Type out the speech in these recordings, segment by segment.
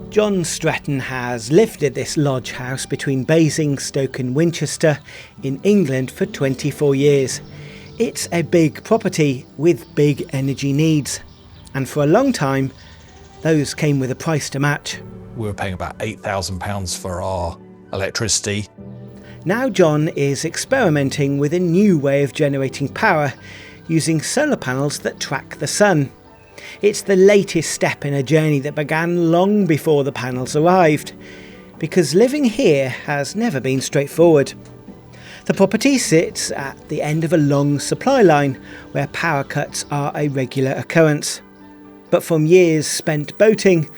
Jon Stretton has lived at this lodge house between Basingstoke and Winchester in England for 24 years. It's a big property with big energy needs, and for a long time those came with a price to match. We were paying about £8,000 for our electricity. Now Jon is experimenting with a new way of generating power using solar panels that track the sun. It's the latest step in a journey that began long before the panels arrived, because living here has never been straightforward. The property sits at the end of a long supply line where power cuts are a regular occurrence. But from years spent boating,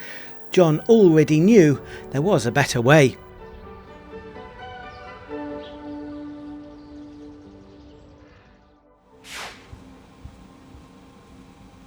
Jon already knew there was a better way.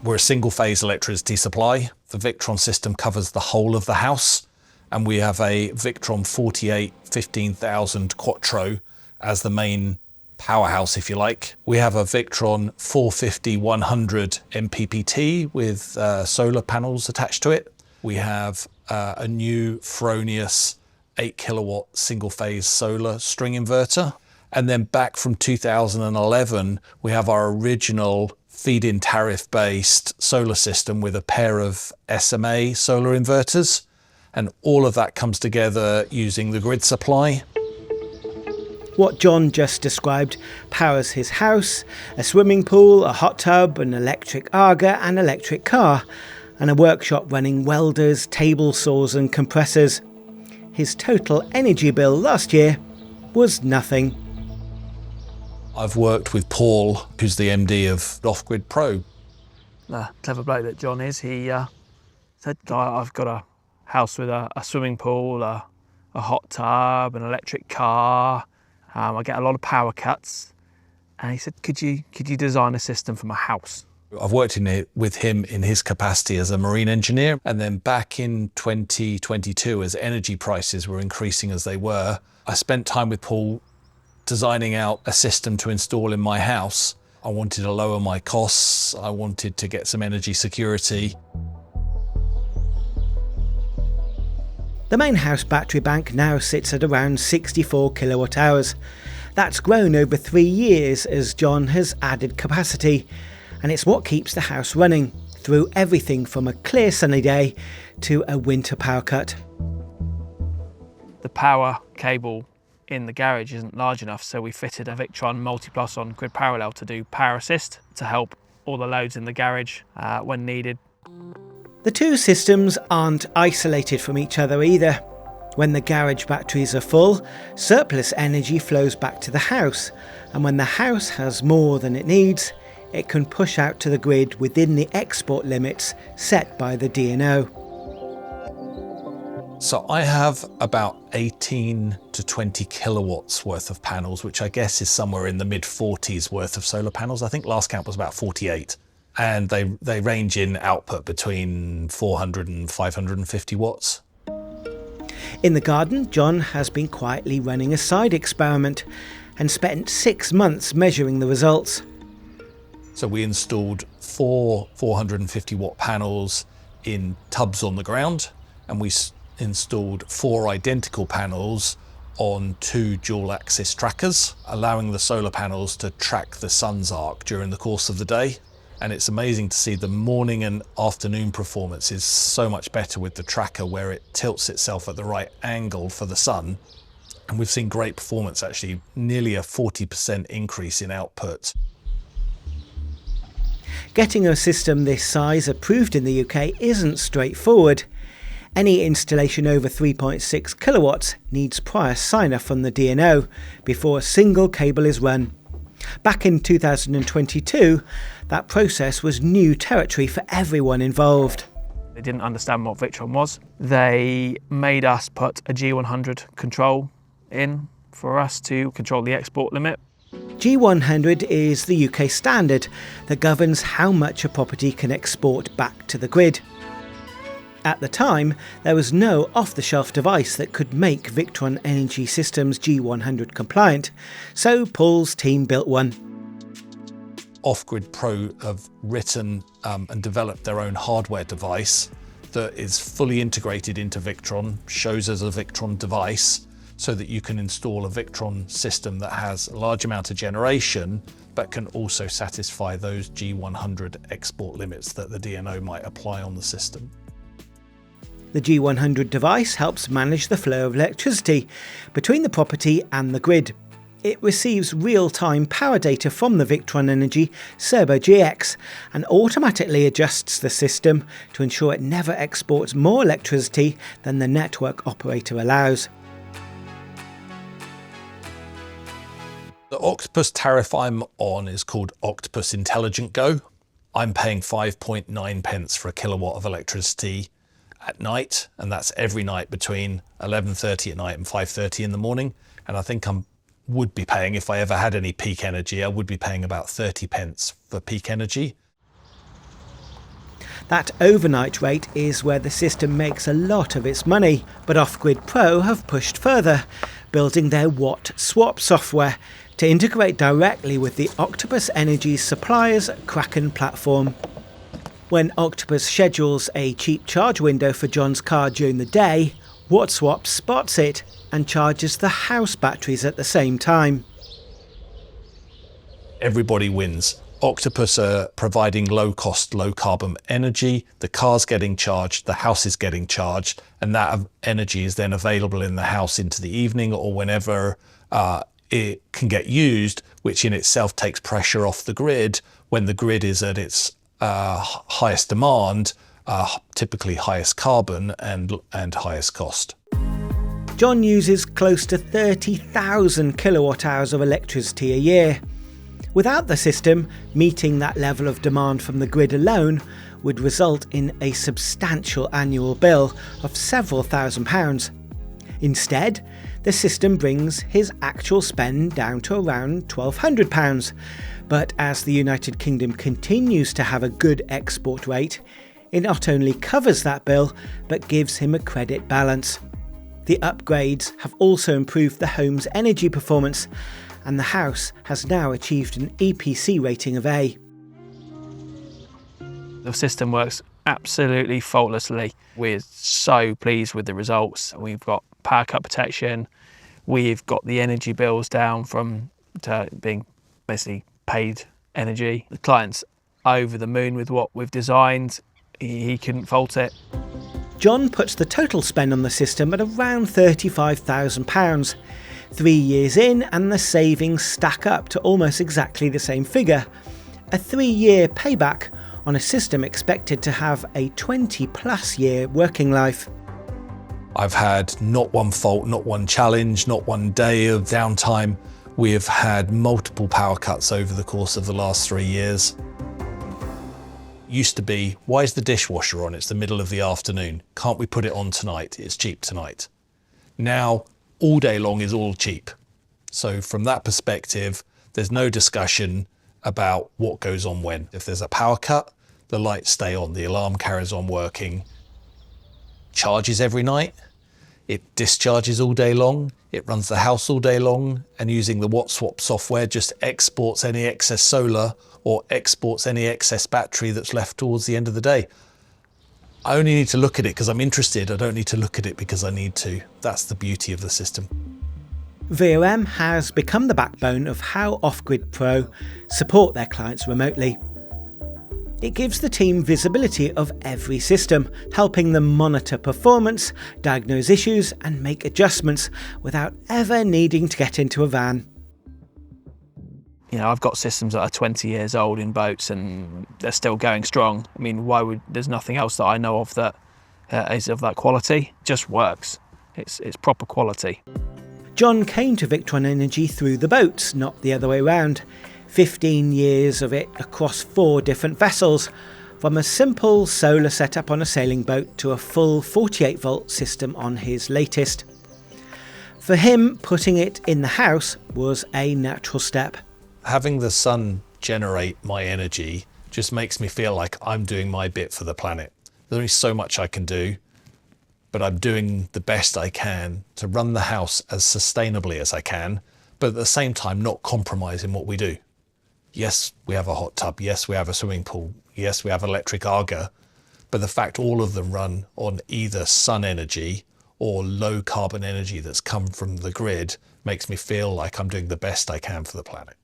We're a single-phase electricity supply. The Victron system covers the whole of the house, and we have a Victron 48 15,000 Quattro as the main powerhouse, if you like. We have a Victron 450 100 MPPT with solar panels attached to it. We have a new Fronius 8 kilowatt single-phase solar string inverter. And then back from 2011, we have our original feed-in tariff-based solar system with a pair of SMA solar inverters. And all of that comes together using the grid supply. What Jon just described powers his house, a swimming pool, a hot tub, an electric Aga, an electric car, and a workshop running welders, table saws and compressors. His total energy bill last year was nothing. I've worked with Paul, who's the MD of Off-Grid Pro. The clever bloke that Jon is, he said, I've got a house with a swimming pool, a hot tub, an electric car. I get a lot of power cuts. And he said, could you design a system for my house? I've worked with him in his capacity as a marine engineer. And then back in 2022, as energy prices were increasing as they were, I spent time with Paul designing out a system to install in my house. I wanted to lower my costs. I wanted to get some energy security. The main house battery bank now sits at around 64 kilowatt hours. That's grown over 3 years as Jon has added capacity, and it's what keeps the house running through everything from a clear sunny day to a winter power cut. The power cable in the garage isn't large enough, so we fitted a Victron multi-plus on grid parallel to do power assist to help all the loads in the garage when needed. The two systems aren't isolated from each other either. When the garage batteries are full, surplus energy flows back to the house, and when the house has more than it needs, it can push out to the grid within the export limits set by the DNO. So I have about 18 to 20 kilowatts worth of panels, which I guess is somewhere in the mid-40s worth of solar panels. I think last count was about 48. And they range in output between 400 and 550 watts. In the garden, Jon has been quietly running a side experiment and spent 6 months measuring the results. So we installed 4 450 watt panels in tubs on the ground, and we installed 4 identical panels on 2 dual axis trackers, allowing the solar panels to track the sun's arc during the course of the day. And it's amazing to see the morning and afternoon performance is so much better with the tracker, where it tilts itself at the right angle for the sun. And we've seen great performance, actually nearly a 40% increase in output. Getting a system this size approved in the UK isn't straightforward. Any installation over 3.6 kilowatts needs prior sign-off from the DNO before a single cable is run. Back in 2022, that process was new territory for everyone involved. They didn't understand what Victron was. They made us put a G100 control in for us to control the export limit. G100 is the UK standard that governs how much a property can export back to the grid. At the time, there was no off-the-shelf device that could make Victron Energy Systems G100 compliant, so Paul's team built one. Off-Grid Pro have written and developed their own hardware device that is fully integrated into Victron, shows as a Victron device, so that you can install a Victron system that has a large amount of generation, but can also satisfy those G100 export limits that the DNO might apply on the system. The G100 device helps manage the flow of electricity between the property and the grid. It receives real-time power data from the Victron Energy Serbo GX and automatically adjusts the system to ensure it never exports more electricity than the network operator allows. The Octopus tariff I'm on is called Octopus Intelligent Go. I'm paying 5.9 pence for a kilowatt of electricity at night, and that's every night between 11:30 at night and 5:30 in the morning. And I think would be paying, if I ever had any peak energy, I would be paying about 30 pence for peak energy. That overnight rate is where the system makes a lot of its money, but Off-Grid Pro have pushed further, building their WattSwap software to integrate directly with the Octopus Energy supplier's Kraken platform. When Octopus schedules a cheap charge window for Jon's car during the day, WattSwap spots it and charges the house batteries at the same time. Everybody wins. Octopus are providing low-cost, low-carbon energy, the car's getting charged, the house is getting charged, and that energy is then available in the house into the evening or whenever it can get used, which in itself takes pressure off the grid when the grid is at its highest demand, typically highest carbon and highest cost. Jon uses close to 30,000 kilowatt hours of electricity a year. Without the system, meeting that level of demand from the grid alone would result in a substantial annual bill of several £1,000s. Instead, the system brings his actual spend down to around £1,200. But as the United Kingdom continues to have a good export rate, it not only covers that bill, but gives him a credit balance. The upgrades have also improved the home's energy performance, and the house has now achieved an EPC rating of A. The system works absolutely faultlessly. We're so pleased with the results. We've got power cut protection. We've got the energy bills down to being basically paid energy. The client's over the moon with what we've designed. He couldn't fault it. Jon puts the total spend on the system at around £35,000. 3 years in and the savings stack up to almost exactly the same figure. A 3-year payback on a system expected to have a 20+ year working life. I've had not one fault, not one challenge, not one day of downtime. We have had multiple power cuts over the course of the last 3 years. Used to be, why is the dishwasher on? It's the middle of the afternoon. Can't we put it on tonight? It's cheap tonight. Now, all day long is all cheap. So from that perspective, there's no discussion about what goes on when. If there's a power cut, the lights stay on, the alarm carries on working. Charges every night. It discharges all day long. It runs the house all day long, and using the WattSwap software just exports any excess solar or exports any excess battery that's left towards the end of the day. I only need to look at it because I'm interested. I don't need to look at it because I need to. That's the beauty of the system. VOM has become the backbone of how Off-Grid Pro support their clients remotely. It gives the team visibility of every system, helping them monitor performance, diagnose issues and make adjustments without ever needing to get into a van. You know, I've got systems that are 20 years old in boats and they're still going strong. I mean, there's nothing else that I know of that is of that quality. It just works. It's proper quality. Jon came to Victron Energy through the boats, not the other way around. 15 years of it across 4 different vessels, from a simple solar setup on a sailing boat to a full 48-volt system on his latest. For him, putting it in the house was a natural step. Having the sun generate my energy just makes me feel like I'm doing my bit for the planet. There's only so much I can do, but I'm doing the best I can to run the house as sustainably as I can, but at the same time not compromising what we do. Yes, we have a hot tub. Yes, we have a swimming pool. Yes, we have electric Arga, But the fact all of them run on either sun energy or low carbon energy that's come from the grid makes me feel like I'm doing the best I can for the planet.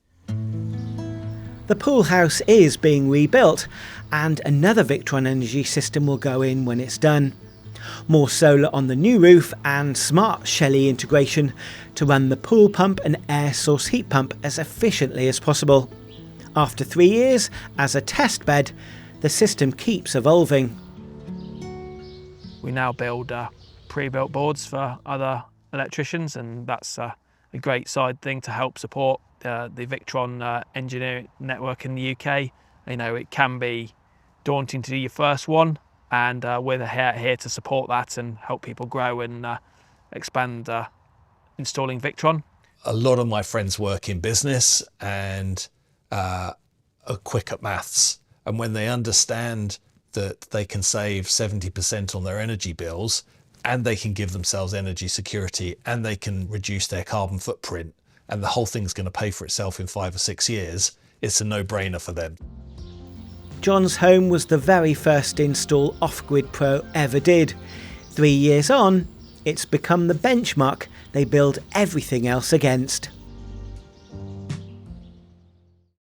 The pool house is being rebuilt, and another Victron energy system will go in when it's done. More solar on the new roof and smart Shelly integration to run the pool pump and air source heat pump as efficiently as possible. After 3 years as a test bed, the system keeps evolving. We now build pre-built boards for other electricians, and that's a great side thing to help support the Victron engineering network in the UK. You know, it can be daunting to do your first one, and we're here to support that and help people grow and expand installing Victron. A lot of my friends work in business and are quick at maths, and when they understand that they can save 70% on their energy bills, and they can give themselves energy security, and they can reduce their carbon footprint, and the whole thing's going to pay for itself in 5 or 6 years, it's a no-brainer for them. Jon's home was the very first install Off-Grid Pro ever did. 3 years on, it's become the benchmark they build everything else against.